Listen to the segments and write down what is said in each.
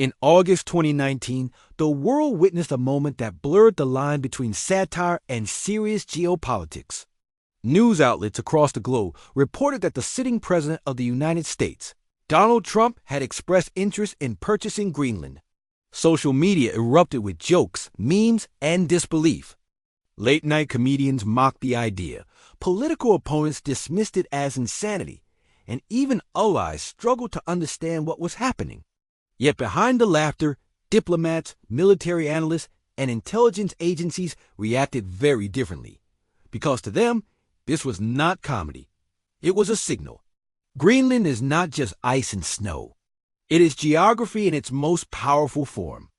In August 2019, the world witnessed a moment that blurred the line between satire and serious geopolitics. News outlets across the globe reported that the sitting president of the United States, Donald Trump, had expressed interest in purchasing Greenland. Social media erupted with jokes, memes, and disbelief. Late-night comedians mocked the idea, political opponents dismissed it as insanity, and even allies struggled to understand what was happening. Yet behind the laughter, diplomats, military analysts, and intelligence agencies reacted very differently. Because to them, this was not comedy. It was a signal. Greenland is not just ice and snow. It is geography in its most powerful form.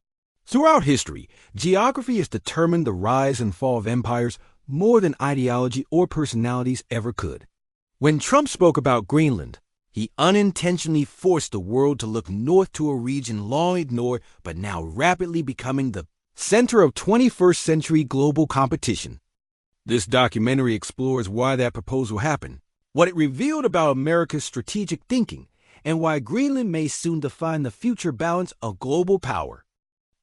Throughout history, geography has determined the rise and fall of empires more than ideology or personalities ever could. When Trump spoke about Greenland, he unintentionally forced the world to look north to a region long ignored but now rapidly becoming the center of 21st century global competition. This documentary explores why that proposal happened, what it revealed about America's strategic thinking, and why Greenland may soon define the future balance of global power.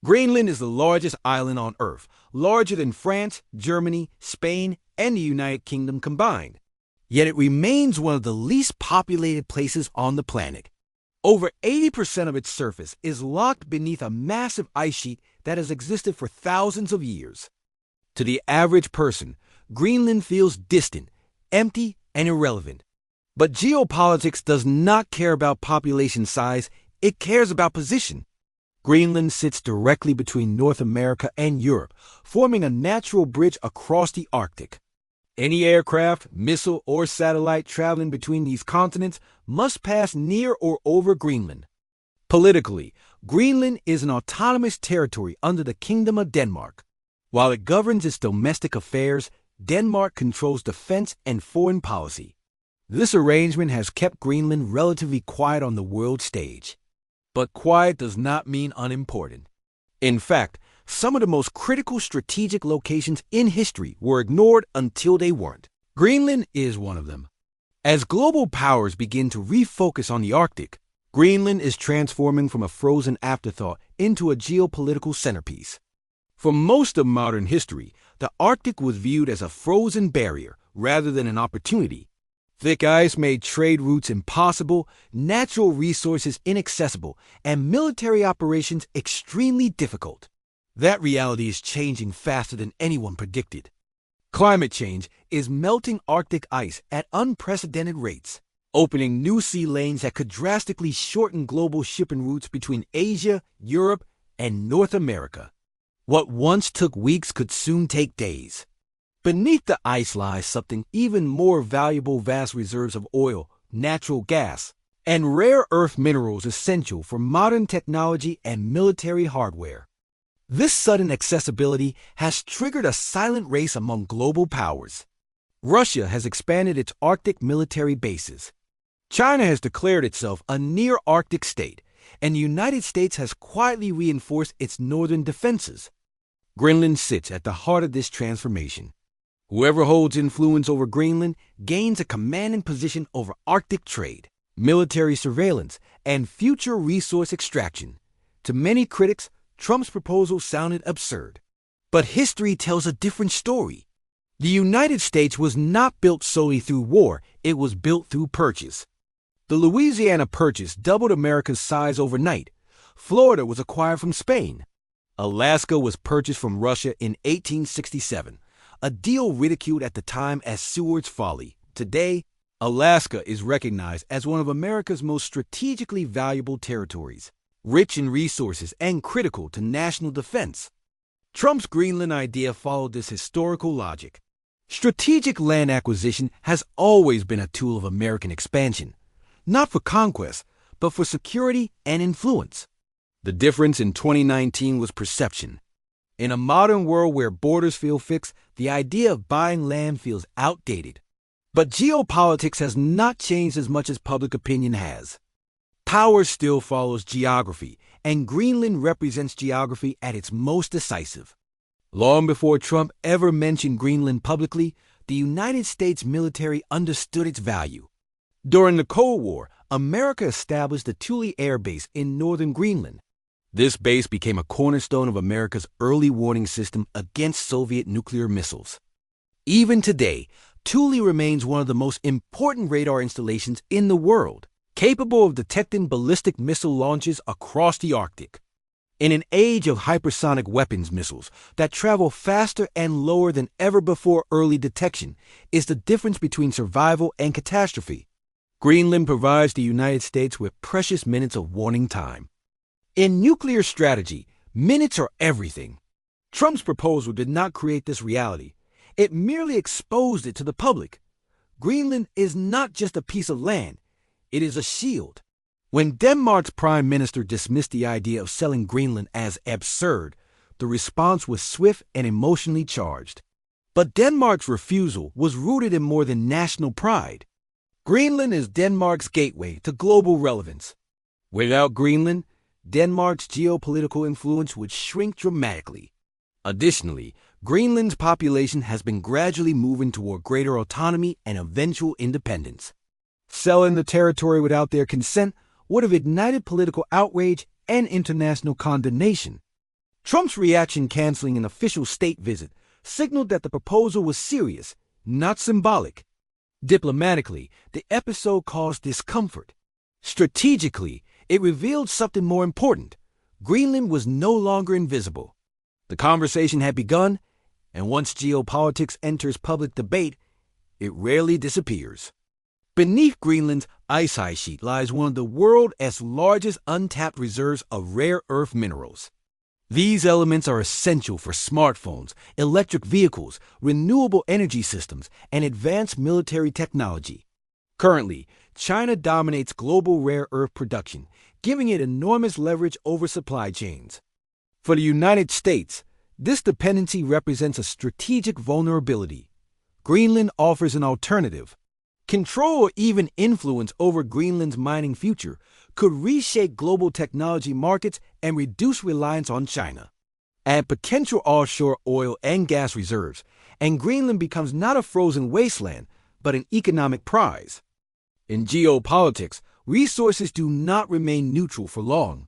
Greenland is the largest island on Earth, larger than France, Germany, Spain, and the United Kingdom combined. Yet it remains one of the least populated places on the planet. Over 80% of its surface is locked beneath a massive ice sheet that has existed for thousands of years. To the average person, Greenland feels distant, empty, and irrelevant. But geopolitics does not care about population size, it cares about position. Greenland sits directly between North America and Europe, forming a natural bridge across the Arctic. Any aircraft, missile, or satellite traveling between these continents must pass near or over Greenland. Politically, Greenland is an autonomous territory under the Kingdom of Denmark. While it governs its domestic affairs, Denmark controls defense and foreign policy. This arrangement has kept Greenland relatively quiet on the world stage. But quiet does not mean unimportant. In fact, some of the most critical strategic locations in history were ignored until they weren't. Greenland is one of them. As global powers begin to refocus on the Arctic, Greenland is transforming from a frozen afterthought into a geopolitical centerpiece. For most of modern history, the Arctic was viewed as a frozen barrier rather than an opportunity. Thick ice made trade routes impossible, natural resources inaccessible, and military operations extremely difficult. That reality is changing faster than anyone predicted. Climate change is melting Arctic ice at unprecedented rates, opening new sea lanes that could drastically shorten global shipping routes between Asia, Europe, and North America. What once took weeks could soon take days. Beneath the ice lies something even more valuable: vast reserves of oil, natural gas, and rare earth minerals essential for modern technology and military hardware. This sudden accessibility has triggered a silent race among global powers. Russia has expanded its Arctic military bases. China has declared itself a near-Arctic state, and the United States has quietly reinforced its northern defenses. Greenland sits at the heart of this transformation. Whoever holds influence over Greenland gains a commanding position over Arctic trade, military surveillance, and future resource extraction. To many critics, Trump's proposal sounded absurd. But history tells a different story. The United States was not built solely through war, it was built through purchase. The Louisiana Purchase doubled America's size overnight. Florida was acquired from Spain. Alaska was purchased from Russia in 1867, a deal ridiculed at the time as Seward's folly. Today, Alaska is recognized as one of America's most strategically valuable territories, rich in resources and critical to national defense. Trump's Greenland idea followed this historical logic. Strategic land acquisition has always been a tool of American expansion, not for conquest, but for security and influence. The difference in 2019 was perception. In a modern world where borders feel fixed, the idea of buying land feels outdated. But geopolitics has not changed as much as public opinion has. Power still follows geography, and Greenland represents geography at its most decisive. Long before Trump ever mentioned Greenland publicly, the United States military understood its value. During the Cold War, America established the Thule Air Base in northern Greenland. This base became a cornerstone of America's early warning system against Soviet nuclear missiles. Even today, Thule remains one of the most important radar installations in the world, capable of detecting ballistic missile launches across the Arctic. In an age of hypersonic weapons missiles that travel faster and lower than ever before, early detection is the difference between survival and catastrophe. Greenland provides the United States with precious minutes of warning time. In nuclear strategy, minutes are everything. Trump's proposal did not create this reality. It merely exposed it to the public. Greenland is not just a piece of land. It is a shield. When Denmark's prime minister dismissed the idea of selling Greenland as absurd, the response was swift and emotionally charged. But Denmark's refusal was rooted in more than national pride. Greenland is Denmark's gateway to global relevance. Without Greenland, Denmark's geopolitical influence would shrink dramatically. Additionally, Greenland's population has been gradually moving toward greater autonomy and eventual independence. Selling the territory without their consent would have ignited political outrage and international condemnation. Trump's reaction, canceling an official state visit, signaled that the proposal was serious, not symbolic. Diplomatically, the episode caused discomfort. Strategically, it revealed something more important. Greenland was no longer invisible. The conversation had begun, and once geopolitics enters public debate, it rarely disappears. Beneath Greenland's ice sheet lies one of the world's largest untapped reserves of rare earth minerals. These elements are essential for smartphones, electric vehicles, renewable energy systems, and advanced military technology. Currently, China dominates global rare earth production, giving it enormous leverage over supply chains. For the United States, this dependency represents a strategic vulnerability. Greenland offers an alternative. Control or even influence over Greenland's mining future could reshape global technology markets and reduce reliance on China. Add potential offshore oil and gas reserves, and Greenland becomes not a frozen wasteland, but an economic prize. In geopolitics, resources do not remain neutral for long.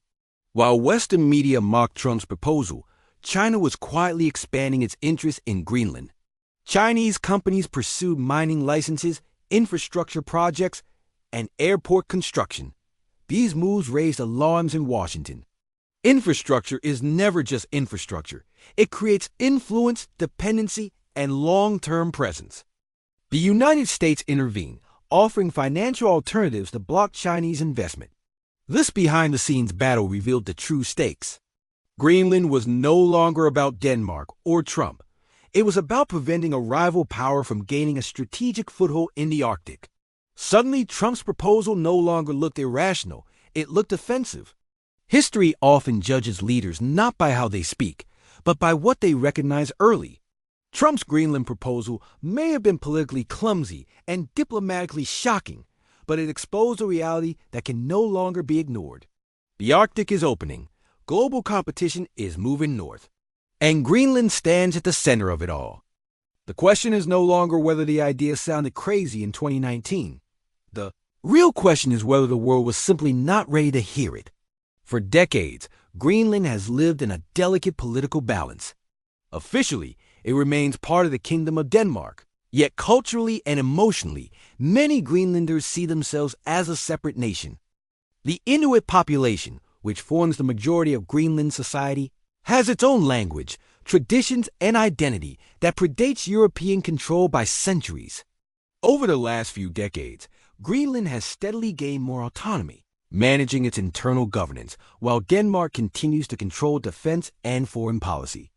While Western media mocked Trump's proposal, China was quietly expanding its interest in Greenland. Chinese companies pursued mining licenses, infrastructure projects, and airport construction. These moves raised alarms in Washington. Infrastructure is never just infrastructure. It creates influence, dependency, and long-term presence. The United States intervened, offering financial alternatives to block Chinese investment. This behind-the-scenes battle revealed the true stakes. Greenland was no longer about Denmark or Trump. It was about preventing a rival power from gaining a strategic foothold in the Arctic. Suddenly, Trump's proposal no longer looked irrational. It looked offensive. History often judges leaders not by how they speak, but by what they recognize early. Trump's Greenland proposal may have been politically clumsy and diplomatically shocking, but it exposed a reality that can no longer be ignored. The Arctic is opening. Global competition is moving north. And Greenland stands at the center of it all. The question is no longer whether the idea sounded crazy in 2019. The real question is whether the world was simply not ready to hear it. For decades, Greenland has lived in a delicate political balance. Officially, it remains part of the Kingdom of Denmark. Yet culturally and emotionally, many Greenlanders see themselves as a separate nation. The Inuit population, which forms the majority of Greenland society, has its own language, traditions, and identity that predates European control by centuries. Over the last few decades, Greenland has steadily gained more autonomy, managing its internal governance, while Denmark continues to control defense and foreign policy.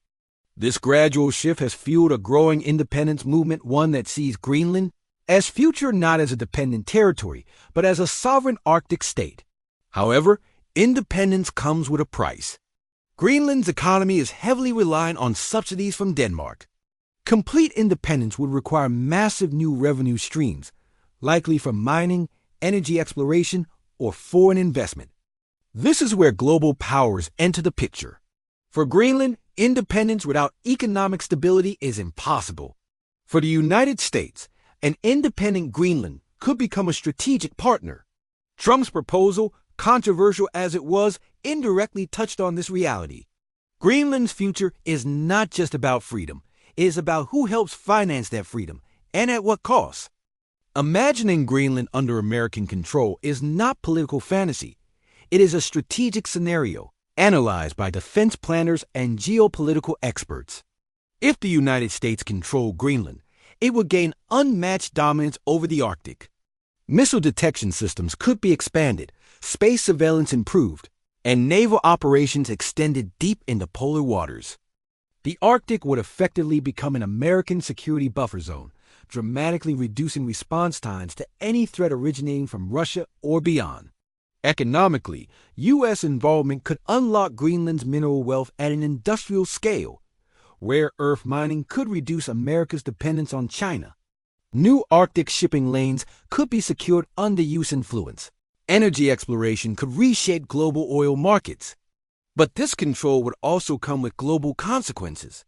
This gradual shift has fueled a growing independence movement, one that sees Greenland as future not as a dependent territory, but as a sovereign Arctic state. However, independence comes with a price. Greenland's economy is heavily reliant on subsidies from Denmark. Complete independence would require massive new revenue streams, likely from mining, energy exploration, or foreign investment. This is where global powers enter the picture. For Greenland, independence without economic stability is impossible. For the United States, an independent Greenland could become a strategic partner. Trump's proposal, controversial as it was, indirectly touched on this reality. Greenland's future is not just about freedom, it is about who helps finance that freedom and at what cost. Imagining Greenland under American control is not political fantasy. It is a strategic scenario analyzed by defense planners and geopolitical experts. If the United States controlled Greenland, it would gain unmatched dominance over the Arctic. Missile detection systems could be expanded, space surveillance improved, and naval operations extended deep into polar waters. The Arctic would effectively become an American security buffer zone, dramatically reducing response times to any threat originating from Russia or beyond. Economically, U.S. involvement could unlock Greenland's mineral wealth at an industrial scale. Rare earth mining could reduce America's dependence on China. New Arctic shipping lanes could be secured under U.S. influence. Energy exploration could reshape global oil markets. But this control would also come with global consequences.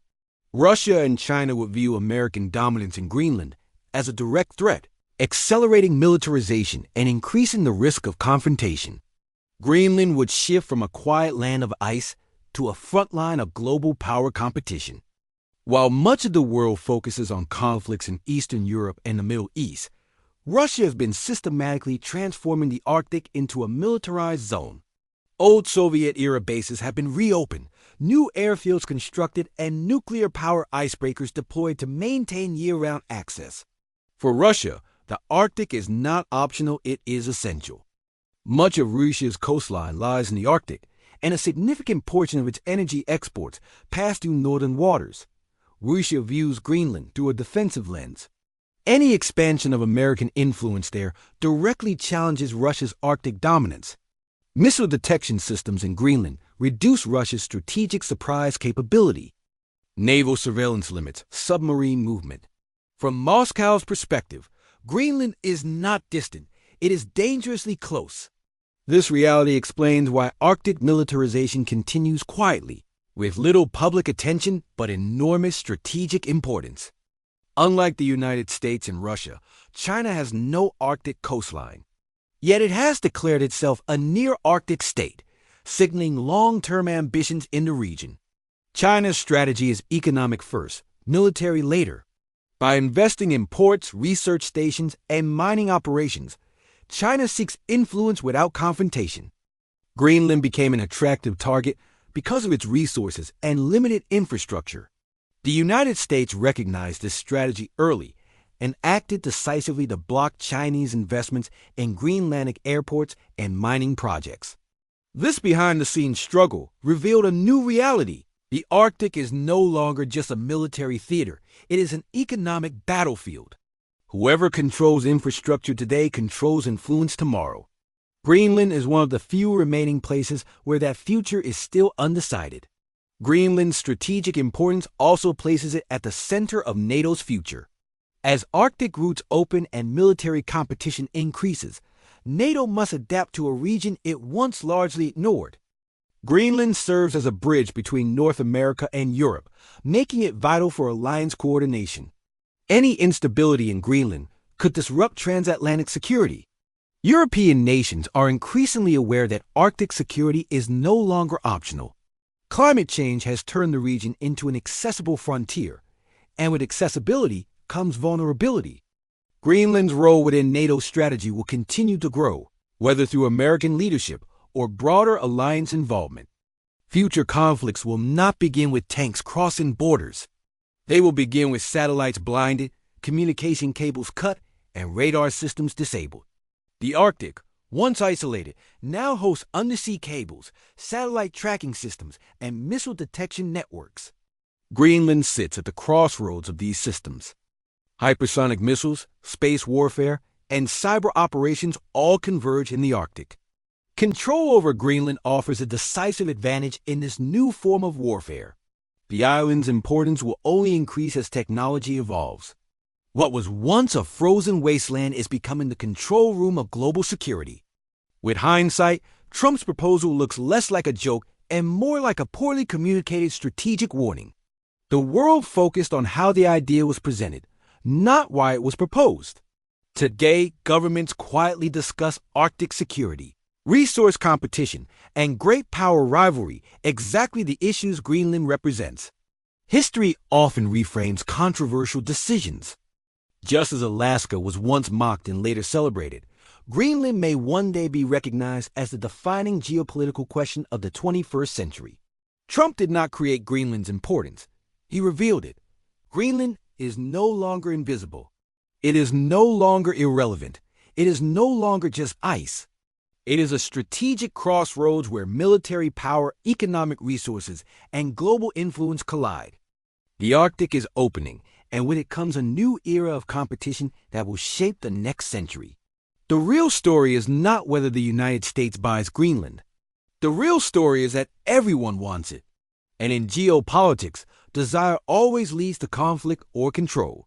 Russia and China would view American dominance in Greenland as a direct threat, accelerating militarization and increasing the risk of confrontation. Greenland would shift from a quiet land of ice to a front line of global power competition. While much of the world focuses on conflicts in Eastern Europe and the Middle East, Russia has been systematically transforming the Arctic into a militarized zone. Old Soviet-era bases have been reopened, new airfields constructed, and nuclear-power icebreakers deployed to maintain year-round access. For Russia, the Arctic is not optional, it is essential. Much of Russia's coastline lies in the Arctic, and a significant portion of its energy exports pass through northern waters. Russia views Greenland through a defensive lens. Any expansion of American influence there directly challenges Russia's Arctic dominance. Missile detection systems in Greenland reduce Russia's strategic surprise capability. Naval surveillance limits submarine movement. From Moscow's perspective, Greenland is not distant, it is dangerously close. This reality explains why Arctic militarization continues quietly, with little public attention but enormous strategic importance. Unlike the United States and Russia, China has no Arctic coastline. Yet it has declared itself a near-Arctic state, signaling long-term ambitions in the region. China's strategy is economic first, military later. By investing in ports, research stations, and mining operations, China seeks influence without confrontation. Greenland became an attractive target because of its resources and limited infrastructure. The United States recognized this strategy early and acted decisively to block Chinese investments in Greenlandic airports and mining projects. This behind-the-scenes struggle revealed a new reality. The Arctic is no longer just a military theater, it is an economic battlefield. Whoever controls infrastructure today controls influence tomorrow. Greenland is one of the few remaining places where that future is still undecided. Greenland's strategic importance also places it at the center of NATO's future. As Arctic routes open and military competition increases, NATO must adapt to a region it once largely ignored. Greenland serves as a bridge between North America and Europe, making it vital for alliance coordination. Any instability in Greenland could disrupt transatlantic security. European nations are increasingly aware that Arctic security is no longer optional. Climate change has turned the region into an accessible frontier, and with accessibility comes vulnerability. Greenland's role within NATO's strategy will continue to grow, whether through American leadership or broader alliance involvement. Future conflicts will not begin with tanks crossing borders. They will begin with satellites blinded, communication cables cut, and radar systems disabled. The Arctic, once isolated, now hosts undersea cables, satellite tracking systems, and missile detection networks. Greenland sits at the crossroads of these systems. Hypersonic missiles, space warfare, and cyber operations all converge in the Arctic. Control over Greenland offers a decisive advantage in this new form of warfare. The island's importance will only increase as technology evolves. What was once a frozen wasteland is becoming the control room of global security. With hindsight, Trump's proposal looks less like a joke and more like a poorly communicated strategic warning. The world focused on how the idea was presented, not why it was proposed. Today, governments quietly discuss Arctic security. resource competition, and great power rivalry, exactly the issues Greenland represents. History often reframes controversial decisions. Just as Alaska was once mocked and later celebrated, Greenland may one day be recognized as the defining geopolitical question of the 21st century. Trump did not create Greenland's importance. He revealed it. Greenland is no longer invisible. It is no longer irrelevant. It is no longer just ice. It is a strategic crossroads where military power, economic resources, and global influence collide. The Arctic is opening, and with it comes a new era of competition that will shape the next century. The real story is not whether the United States buys Greenland. The real story is that everyone wants it. And in geopolitics, desire always leads to conflict or control.